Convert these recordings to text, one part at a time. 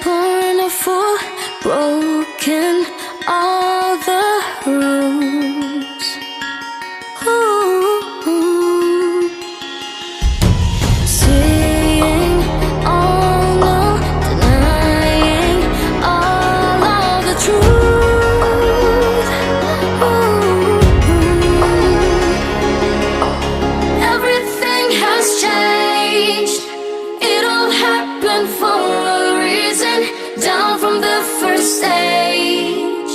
born a fool, broken all the rules. Ooh. Saying all no, denying all of the truth. Ooh. Everything has changed. It all happened for a reason. Down from the first stage.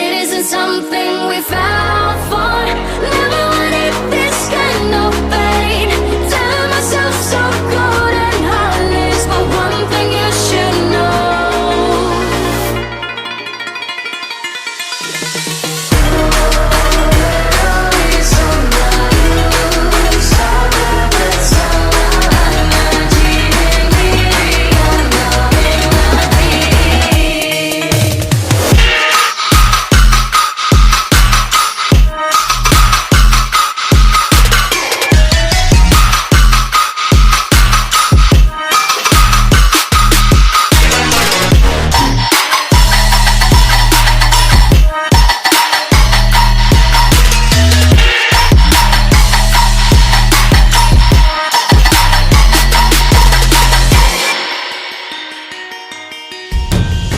It isn't something we fell for.